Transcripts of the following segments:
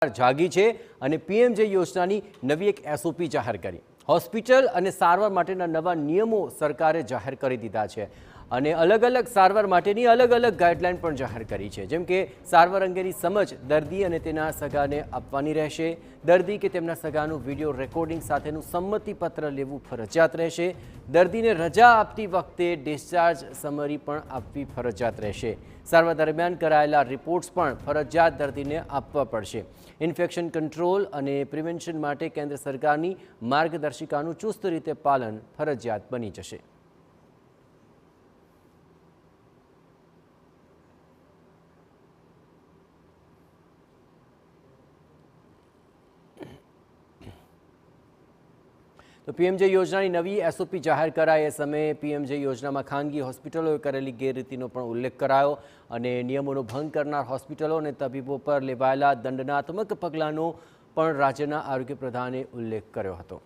જાગી છે અને પીએમજે યોજનાની નવી એક એસઓપી જાહેર કરી। હોસ્પિટલ અને સારવાર માટેના નવા નિયમો સરકારે જાહેર કરી દીધા છે અને અલગ અલગ સારવાર માટેની અલગ અલગ ગાઈડલાઈન પણ જાહેર કરી છે, જેમ કે સારવાર અંગેની સમજ દર્દી અને તેના સગાને આપવાની રહેશે। દર્દી કે તેમના સગાનું વિડીયો રેકોર્ડિંગ સાથેનું સંમતિપત્ર લેવું ફરજિયાત રહેશે। દર્દીને રજા આપતી વખતે ડિસ્ચાર્જ સમરી પણ આપવી ફરજિયાત રહેશે। સારવાર દરમિયાન કરાયેલા રિપોર્ટ્સ પણ ફરજિયાત દર્દીને આપવા પડશે। ઇન્ફેક્શન કંટ્રોલ અને પ્રિવેન્શન માટે કેન્દ્ર સરકારની માર્ગદર્શિકાનું ચુસ્ત રીતે પાલન ફરજિયાત બની જશે। तो पीएमजे योजना की नवी एसओपी जाहिर कराई ए समय पीएमजे योजना में खानगी हॉस्पिटलों करेली गैररीतिनो पण उल्लेख करायो अने नियमों भंग करनार हॉस्पिटलों और तबीबों पर लेवायेला दंडनात्मक पगलांनो पण राज्यना आरोग्य प्रधाने उल्लेख कर्यो हतो।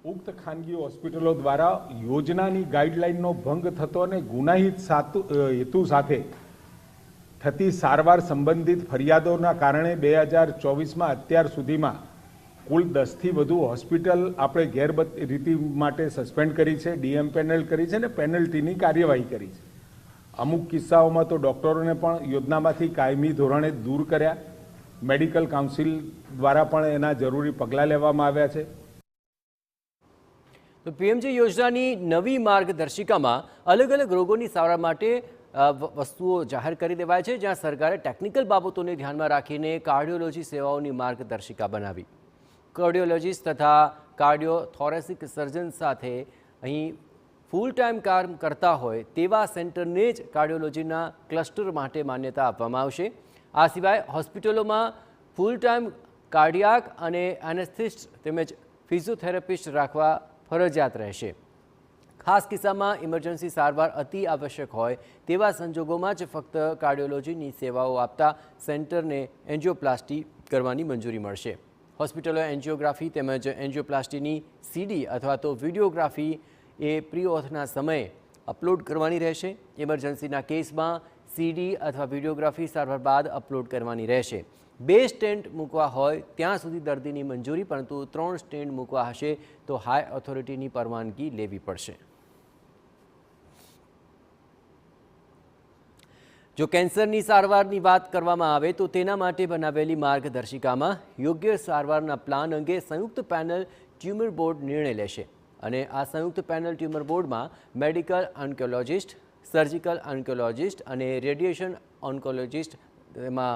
उक्त खानगी होस्पिटलों द्वारा योजनानी गाइडलाइननो भंग थतो अने गुनाहित हेतु साथे थती सारवार संबंधित फरियादोना कारणे 2024 में अत्यार सुधीमां कुल 10 थी वधु होस्पिटल आपणे गैररीति माटे सस्पेन्ड करी छे, डीएम पेनल करी छे ने पेनल्टीनी कार्यवाही करी छे। अमुक किस्साओमां तो डॉक्टरोने पण योजनामांथी कायमी धोरणे दूर कर्या। मेडिकल काउंसिल द्वारा पण एना जरूरी पगलां लेवामां आव्या छे। तो पीएमजे योजना की नवी मार्गदर्शिका में अलग अलग रोगों की सारवार माटे वस्तुओं जाहिर कर देवाय है, ज्यां सरकारे टेक्निकल बाबतों ने ध्यान में राखीने कार्डियोलॉजी सेवाओं की मार्गदर्शिका बनावी। कार्डियोलॉजिस्ट तथा कार्डियोथोरेसिक सर्जन साथे अहीं फूल टाइम काम करता होय तेवा सेंटरने ज कार्डियोलॉजीना क्लस्टर माटे मान्यता आपवामां आवशे। आ सिवाय होस्पिटलों में फूल टाइम कार्डियाक अने एनेस्थेसिस्ट तेमज फिजियोथेरापिस्ट राखवा फरजियात रहेशे। खास किस्सा में इमरजन्सी सारवार अति आवश्यक होय तेवा संजोगों ज फक्त कार्डियोलॉजी सेवाओं आपता सेंटर ने एंजियोप्लास्टी करवानी मंजूरी मळशे। होस्पिटलों एंजियोग्राफी तेमज एंजियोप्लास्टी सीडी अथवा तो विडियोग्राफी ए प्री ऑथना समय अपलोड करवानी रहेशे। इमरजन्सीना केस में सीडी अथवा विडियोग्राफी सारवार बाद अपलोड करवानी रहेशे। 2 स्टेन्ट मूकवा होय त्यां सुधी दर्दीनी मंजूरी, परंतु 3 स्टेन्ट मूकवा हशे तो हाई ऑथोरिटीनी परवानगी लेवी पड़शे। जो कैंसरनी सारवारनी बात करवामां आवे तो तेना माटे बनावेली मार्गदर्शिकामां योग्य सारवारना प्लान अंगे संयुक्त पेनल ट्यूमर बोर्ड निर्णय लेशे अने आ संयुक्त पेनल ट्यूमर बोर्ड में मेडिकल ऑन्कोलॉजिस्ट, सर्जिकल ऑन्कोलॉजिस्ट अने रेडिएशन ऑन्कोलॉजिस्ट एमां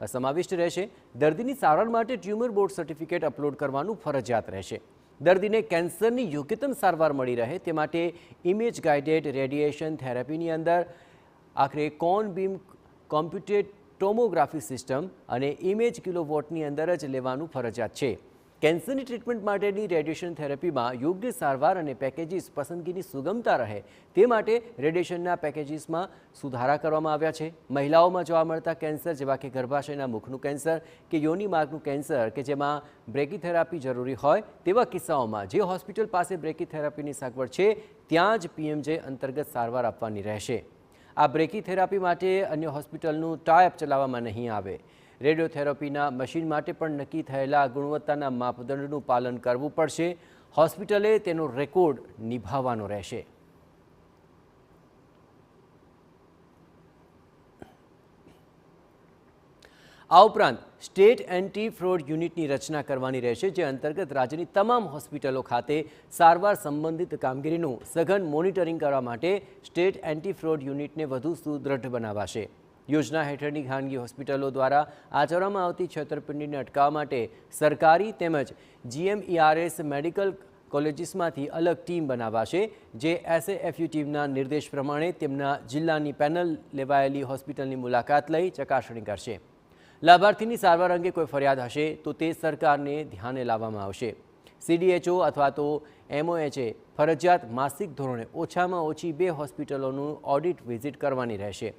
समाविष्ट रहेशे। दर्दीनी सारवार माटे ट्यूमर बोर्ड सर्टिफिकेट अपलोड करवानुं फरजियात रहेशे। दर्दीने कैंसरनी योग्यतम सारवार मळी रहे ते माटे इमेज गाइडेड रेडिएशन थेरापीनी अंदर Akhare cone beam कॉम्प्यूटेड tomography system अने इमेज किलोवोटनी अंदर ज लेवानुं फरजियात छे। कैंसरनी ट्रीटमेंट माटेनी रेडिएशन थेरापी में योग्य सारवार अने पेकेजीस पसंदगीनी सुगमता रहे ते माटे रेडिएशनना पेकेजीस में सुधारा करवामां आव्या छे। महिलाओं में जोवा मळता कैंसर जेवा के गर्भाशयना मुखनुं कैंसर के योनि मार्गनुं कैंसर के जेमां ब्रेकीथेरापी जरूरी होय तेवा किस्साओमां जे होस्पिटल पासे ब्रेकीथेरापीनी सगवड छे त्यां ज पीएमजे अंतर्गत सारवार आपवानी रहेशे। आ ब्रेकीथेरापी माटे अन्य होस्पिटलनुं टाइप चलाववामां नहीं आवे। रेडियोथेरापीना मशीन माटे पण नक्की थयेला गुणवत्ताना मापदंडनुं पालन करवुं पड़शे। होस्पिटले तेनो रेकॉर्ड निभाववानो रहेशे। आ उपरांत स्टेट एंटी फ्रॉड यूनिटनी रचना करवानी रहेशे, जे अंतर्गत राज्यनी तमाम होस्पिटलों खाते सारवार संबंधित कामगीरीनुं सघन मॉनिटरिंग करवा माटे स्टेट एंटी फ्रॉड यूनिटने वधु सुदृढ़ बनावाशे। योजना हेठळनी खानगी होस्पिटलों द्वारा आचरवामां आवती छेतरपिंडीने अटकाववा माटे सरकारी तेमज GMERS मेडिकल कॉलेजीसमांथी अलग टीम बनावाशे, जे SAFU टीमना निर्देश प्रमाणे तेमना जिल्लानी पेनल लेवायेली होस्पिटलनी मुलाकात लई चकासणी करशे। लाभार्थीनी सारवार अंगे कोई फरियाद हशे तो ते सरकारने ध्याने लाववामां आवशे। CDHO અથવા તો MOHએ ફરજિયાત માસિક ધોરણે ઓછામાં ઓછી 2 હોસ્પિટલોનું ઓડિટ વિઝિટ કરવાની રહેશે.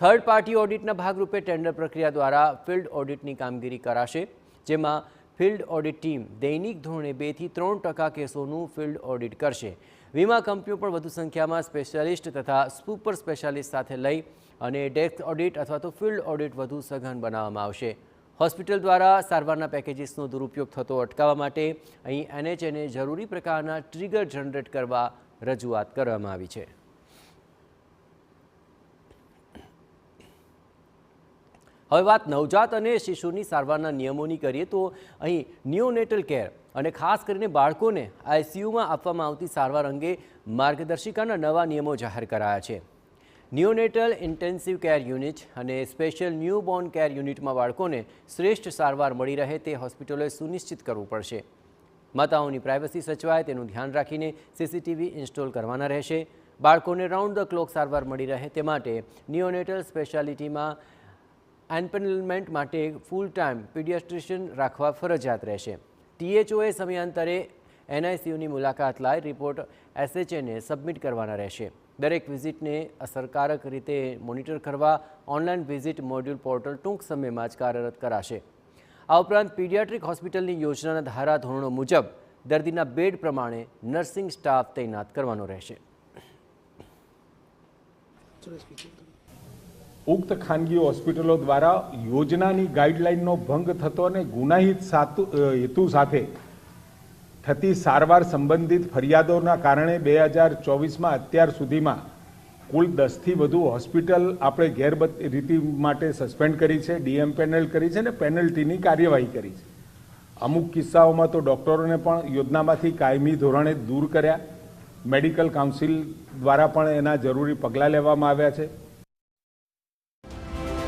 થર્ડ પાર્ટી ઓડિટના ભાગરૂપે ટેન્ડર પ્રક્રિયા દ્વારા ફિલ્ડ ઓડિટની કામગીરી કરાશે, જેમાં ફિલ્ડ ઓડિટ ટીમ દૈનિક ધોરણે 2 થી 3% કેસોનું ફિલ્ડ ઓડિટ કરશે. વીમા કંપનીઓ પણ વધુ સંખ્યામાં સ્પેશિયાલિસ્ટ તથા સુપર સ્પેશિયાલિસ્ટ સાથે લઈ અને ડેસ્ક ઓડિટ અથવા તો ફિલ્ડ ઓડિટ વધુ સઘન બનાવવામાં આવશે. હોસ્પિટલ દ્વારા સારવારના પેકેજીસનો દુરુપયોગ થતો અટકાવવા માટે અહીં NHAને જરૂરી પ્રકારના ટ્રિગર જનરેટ કરવા રજૂઆત કરવામાં આવી છે. હવે વાત નવજાત અને શિશુની સારવારના નિયમોની કરીએ તો અહીં નિયોનેટલ કેર અને ખાસ કરીને બાળકોને ICUમાં આપવામાં આવતી સારવાર અંગે માર્ગદર્શિકાના નવા નિયમો જાહેર કરાયા છે. નિયોનેટલ ઇન્ટેન્સિવ કેર યુનિટ અને સ્પેશિયલ ન્યૂબોર્ન કેર યુનિટમાં બાળકોને શ્રેષ્ઠ સારવાર મળી રહે તે હોસ્પિટલોએ સુનિશ્ચિત કરવું પડશે. માતાઓની પ્રાઇવસી સચવાય તેનું ધ્યાન રાખીને CCTV ઇન્સ્ટોલ કરવાના રહેશે. બાળકોને રાઉન્ડ ધ ક્લોક સારવાર મળી રહે તે માટે નિયોનેટલ સ્પેશિયાલિટીમાં એનપેનલમેન્ટ માટે ફૂલ ટાઈમ પીડિયાટ્રિશિયન રાખવા ફરજિયાત રહેશે. THOએ સમયાંતરે NICUની મુલાકાત લાવી રિપોર્ટ SHAને સબમિટ કરવાના રહેશે. દરેક વિઝિટને અસરકારક રીતે મોનિટર કરવા ઓનલાઈન વિઝિટ મોડ્યુલ પોર્ટલ ટૂંક સમયમાં જ કાર્યરત કરાશે. આ ઉપરાંત પીડિયાટ્રિક હોસ્પિટલની યોજનાના ધારાધોરણો મુજબ દર્દીના બેડ પ્રમાણે નર્સિંગ સ્ટાફ તૈનાત કરવાનો રહેશે. ઉક્ત ખાનગી હોસ્પિટલો દ્વારા યોજનાની ગાઈડલાઈનનો ભંગ થતો અને ગુનાહિત હેતુ સાથે થતી સારવાર સંબંધિત ફરિયાદોના કારણે 2024માં અત્યાર સુધીમાં કુલ 10થી વધુ હોસ્પિટલ આપણે ગેરરીતિ માટે સસ્પેન્ડ કરી છે, ડીએમ્પેનલ કરી છે અને પેનલ્ટીની કાર્યવાહી કરી છે. અમુક કિસ્સાઓમાં તો ડૉક્ટરોને પણ યોજનામાંથી કાયમી ધોરણે દૂર કર્યા. મેડિકલ કાઉન્સિલ દ્વારા પણ એના જરૂરી પગલાં લેવામાં આવ્યા છે.